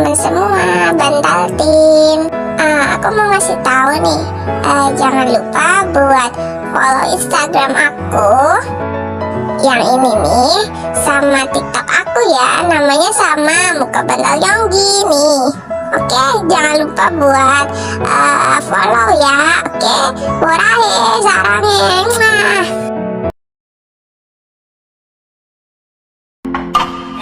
teman-teman semua, Bantal Tim. Aku mau ngasih tahu nih, jangan lupa buat follow Instagram aku yang ini nih, sama TikTok aku ya, namanya sama Muka Bantal Yonggi nih. Oke, jangan lupa buat follow ya. Oke, murahe, sarangnya.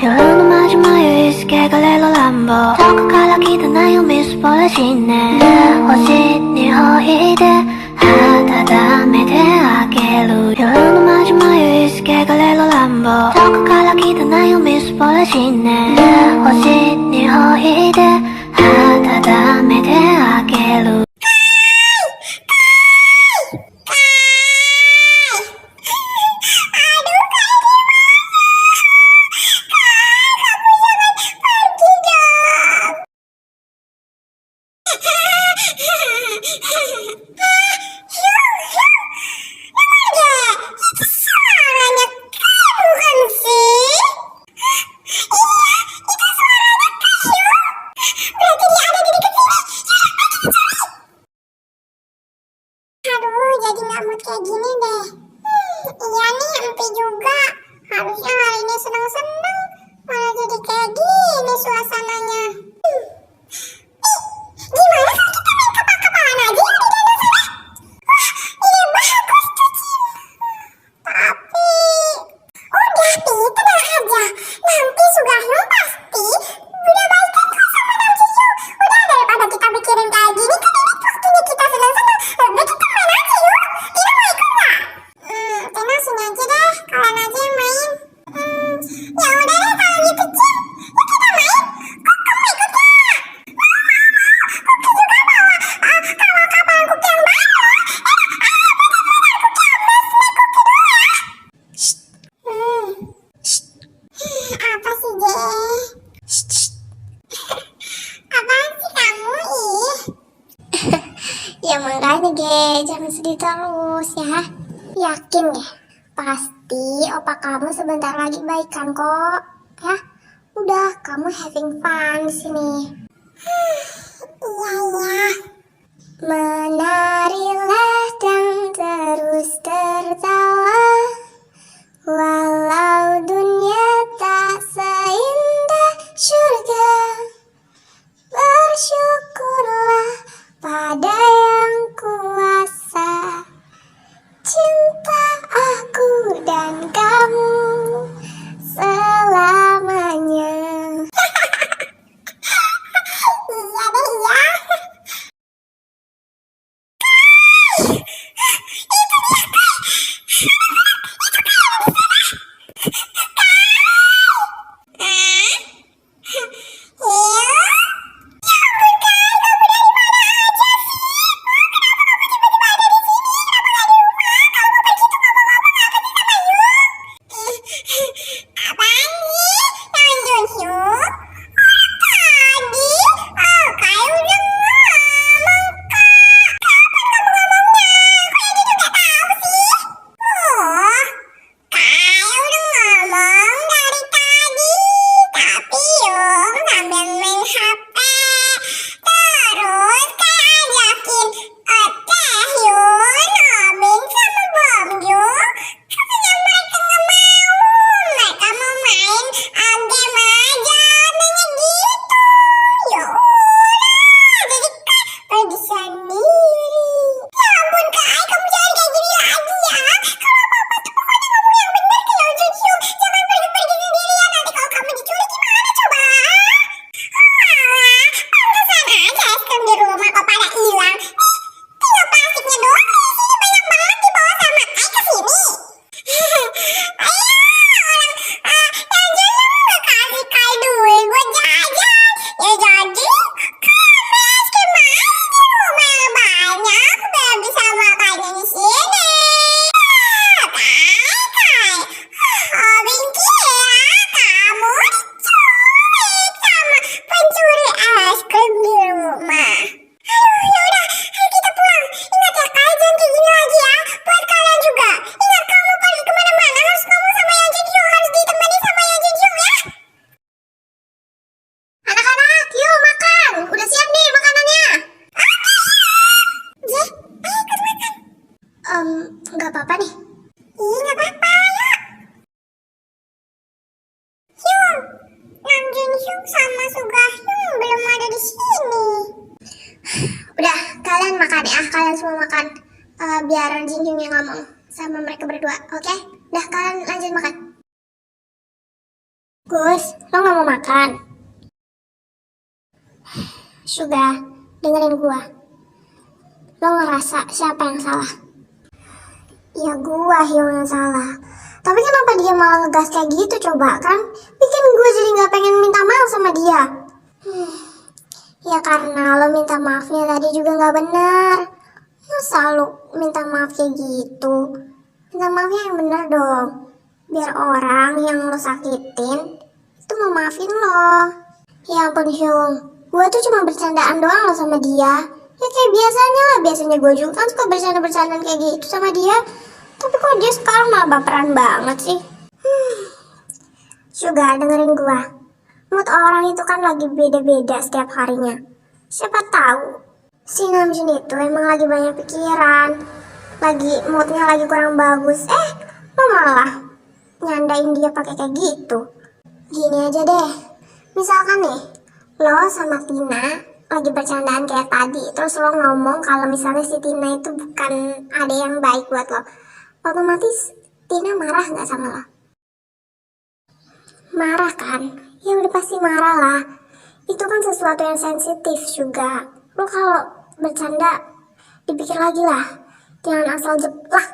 夜の마지막 유이스케가 렐로람보 턱 갈라기던 미스 벌어지네 호시니 호이데 하다다메 대하게루夜の마지막 유이스케가 렐로람보 턱 갈라기던 미스 벌어지네 호시니 호이데 하다다메 대하게루 Jadi nggak mood kayak gini deh. Iya nih, Empi juga. Harusnya hari ini seneng-seneng, malah jadi kayak gini suasananya. Gimana kalau kita main kapal-kapalan aja yang di danau sana? Wah, ide bagus tuh, Cim. Tapi udah, Pi, tenang aja. Nanti Sugahyong pasti udah baikan kok sama Nam Cicu. Udah, daripada kita pikirin kayak gini, kan ini waktunya kita seneng-seneng. Udah, kita main aja yuk. Tina mau ikut nggak? Tina sini aja deh, kalian aja yang main. Ya udah deh kalau gitu, Cim. Yuk kita main. Kok kamu ikut nggak? Kuki juga bawa kawal kapalan Kuki yang baru. Bener-bener Kuki emas nih, Kuki dulu ya. Apa sih, Je? Apaan sih kamu, ih? Ya makanya, Ge, jangan sedih terus ya. Yakin deh, pasti opa kamu sebentar lagi baikan kok. Ya, udah kamu having fun di sini. Iya. Menarilah dan terus tertawa, walau dunia tak seindah surga. Bersyukurlah pada yang kuasa, cinta aku dan kamu selamanya. Iya deh ya. apa nih? Ih, nggak apa-apa, yuk. Hyung, Nam Jun Hyung sama Suga Hyung belum ada di sini. Udah, kalian makan ya, kalian semua makan. Biar Jin Hyung yang ngomong sama mereka berdua, oke? Udah, kalian lanjut makan. Gus, lo nggak mau makan? Suga, dengerin gua. Lo ngerasa siapa yang salah? Ya gua Hyung yang salah. Tapi kenapa dia malah ngegas kayak gitu coba kan? Bikin gue jadi gak pengen minta maaf sama dia. Ya karena lo minta maafnya tadi juga gak benar. Masa lo minta maaf kayak gitu? Minta maafnya yang benar dong. Biar orang yang lo sakitin itu mau maafin lo. Ya ampun Hyung, gue tuh cuma bercandaan doang lo sama dia. Ya kayak biasanya lah, biasanya gue juga kan suka bercanda-bercandaan kayak gitu sama dia. Tapi kok dia sekarang malah baperan banget sih. Suga, dengerin gua. Mood orang itu kan lagi beda-beda setiap harinya. Siapa tahu si Namjoon itu emang lagi banyak pikiran, lagi moodnya lagi kurang bagus. Lo malah nyandain dia pakai kayak gitu. Gini aja deh, misalkan nih lo sama Tina lagi bercandaan kayak tadi, terus lo ngomong kalau misalnya si Tina itu bukan ada yang baik buat lo, otomatis Tina marah nggak sama lo? Marah kan? Ya udah pasti marah lah. Itu kan sesuatu yang sensitif juga. Lo kalau bercanda dipikir lagi lah, jangan asal jeplak.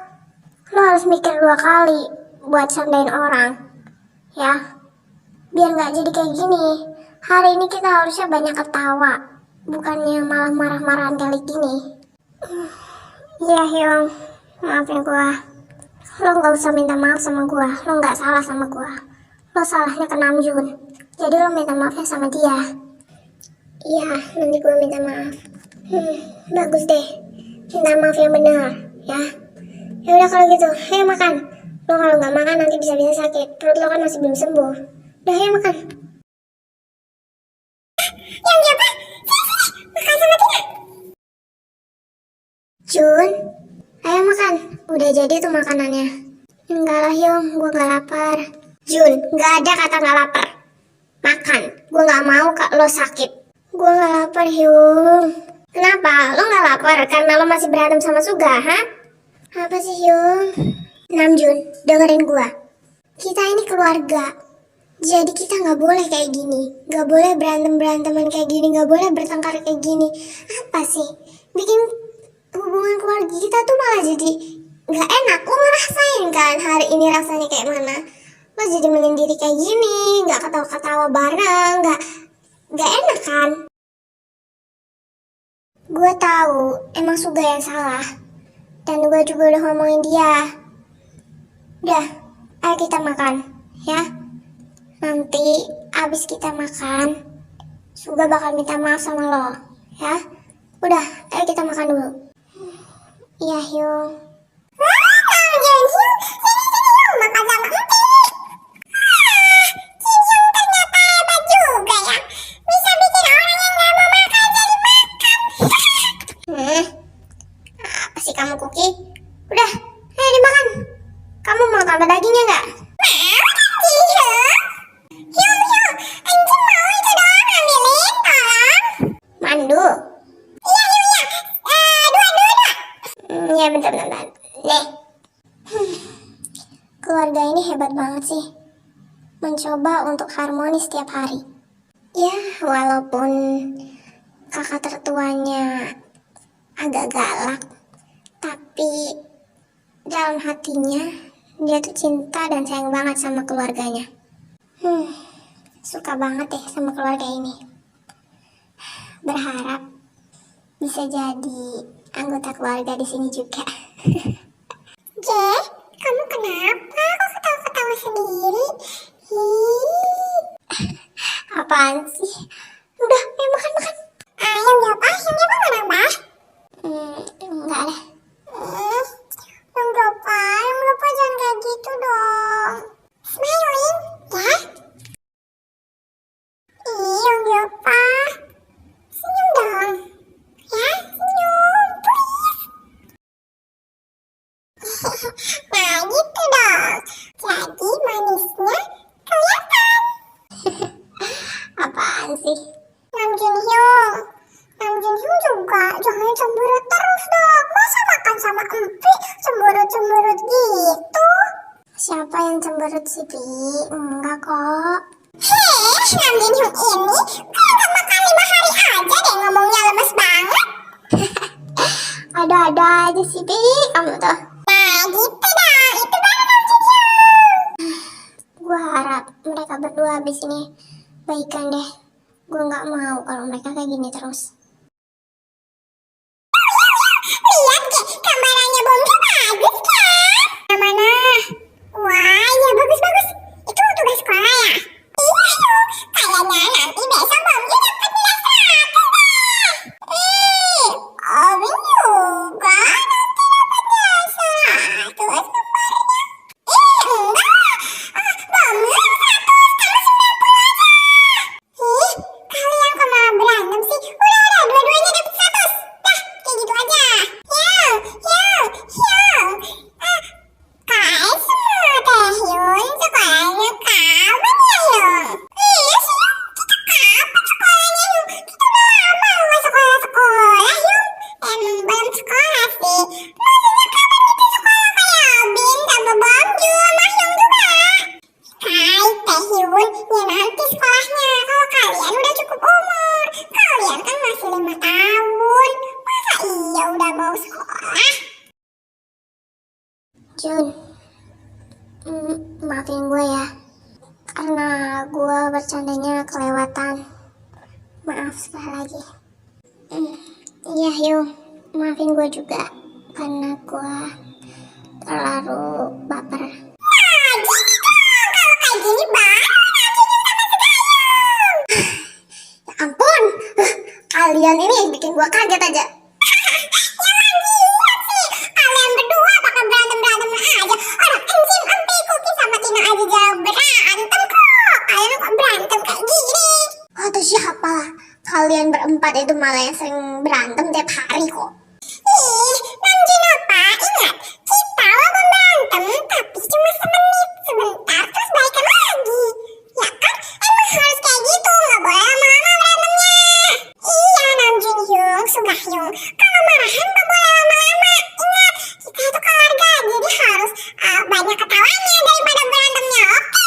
Lo harus mikir 2 kali buat candain orang, ya. Biar nggak jadi kayak gini. Hari ini kita harusnya banyak ketawa, bukannya malah marah-marahan kayak gini. Iya Hyung, maafin gua. Lo gak usah minta maaf sama gua. Lo gak salah sama gua. Lo salahnya ke Namjoon. Jadi lo minta maafnya sama dia. Iya, nanti gua minta maaf. Bagus deh. Minta maaf yang benar, ya. Ya udah kalau gitu, ayo makan. Lo kalau nggak makan nanti bisa-bisa sakit. Perut lo kan masih belum sembuh. Udah, ayo makan. Yang siapa? Makan sama Tina. Jun, ayo makan. Udah jadi tuh makanannya. Enggak lah Hyung, gue gak lapar. Jun, gak ada kata gak lapar. Makan, gue gak mau kak lo sakit. Gue gak lapar Hyung. Kenapa? Lo gak lapar karena lo masih berantem sama Suga, ha? Apa sih Hyung? Namjoon, dengerin gue. Kita ini keluarga. Jadi kita gak boleh kayak gini. Gak boleh berantem-beranteman kayak gini. Gak boleh bertengkar kayak gini. Apa sih? Bikin hubungan keluarga kita tuh malah jadi gak enak. Lo ngerasain kan hari ini rasanya kayak mana? Lo jadi menyendiri kayak gini, gak ketawa-ketawa bareng, gak enak kan? Gue tahu emang Suga yang salah, dan gue juga udah ngomongin dia. Udah, ayo kita makan, ya. Nanti abis kita makan, Suga bakal minta maaf sama lo, ya. Udah, ayo kita makan dulu. Iya Hyung. Makan sama ternyata hebat juga ya. Bisa bikin orang yang gak mau makan jadi makan. Apa sih kamu Kuki? Udah, ayo dimakan. Kamu mau tambah dagingnya gak? Mau Hyung, Anjing mau itu doang ambilin, tolong. Mandu. Iya Hyung, dua. Iya bentar. Nih. Keluarga ini hebat banget sih. Mencoba untuk harmonis setiap hari. Ya, walaupun kakak tertuanya agak galak, tapi dalam hatinya dia tuh cinta dan sayang banget sama keluarganya. Suka banget deh sama keluarga ini. Berharap bisa jadi anggota keluarga di sini juga. Kamu kenapa? Kok ketawa-ketawa sendiri? Apaan sih? Udah, ayo makan. Yang apa mana, Mbak? Enggak deh. Yang berapa jangan kayak gitu dong. Smiling, ya? Yang berapa? Senyum dong. Ya, senyum, please. sih? Nam Jun Hyung juga jangan cemberut terus dong. Masa makan sama Empi cemberut gitu? Siapa yang cemberut sih, Pi? Enggak kok. Heh, Nam Jun Hyung ini kayak makan 5 hari aja deh, ngomongnya lemes banget. Ada-ada aja sih, Pi, kamu tuh. Nah, gitu dong. Itu baru Nam Jun Hyung. Gua harap mereka berdua abis ini baikan deh. Gue nggak mau kalau mereka kayak gini terus. Lihat deh, kameranya Bongki bagus kan? Yang mana? Wah, ya bagus. Itu tugas sekolah ya? Iya dong, kayaknya nanti besok Bongki dapat nilai 100 deh. Obin juga nanti dapat nilai 100 kemarinnya. Enggak. Bongki 100 sama 90 aja. Kalian kok malah berantem sih? Udah, dua-duanya dapet 100. Dah, kayak gitu aja. Hyung. Kalian semua teh Hyun, sekolahnya kapan ya Hyung? Iya sih Hyung, kita kapan sekolahnya Hyung? Kita udah lama gak sekolah-sekolah Hyung. Belum sekolah sih. Maksudnya kapan kita sekolah kayak Obin sama Bongju sama Hyung juga? Hai teh Hyun, ya nanti sekolahnya. Kalau kalian udah cukup umur, kalian kan masih 5 tahun. Masa iya udah mau sekolah? Jun, maafin gue ya, karena gue bercandanya kelewatan. Maaf sekali lagi. Iya Hyung, maafin gue juga, karena gue terlalu baper. Nah, gini dong, kalau kayak gini baru Namjoon sama Segayung. Ya ampun, kalian ini bikin gue kaget aja. Jangan lihat sih, kalian berdua bakal berantem aja. Orang Encim, Empi, Kuki sama Tina aja jauh berantem kok. Kalian kok berantem kayak gini? Atau siapa? Kalian berempat itu malah yang sering berantem tiap hari kok. Namjoon apa? Ingat, kita walaupun berantem tapi cuma semenit, sebentar terus baikan lagi. Ya kan? Emang harus kayak gitu, nggak boleh lama-lama berantemnya. Iya Namjoon Hyung, Sugahyung, kalau marahan nggak boleh lama-lama. Ingat, kita itu keluarga, jadi harus banyak ketawanya daripada berantemnya, oke?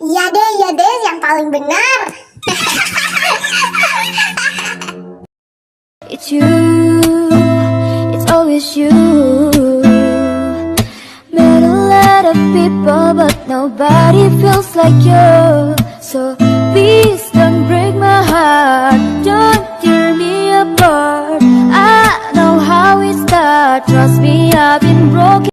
Iya deh, yang paling benar. It's you, it's always you. Met a lot of people but nobody feels like you. So be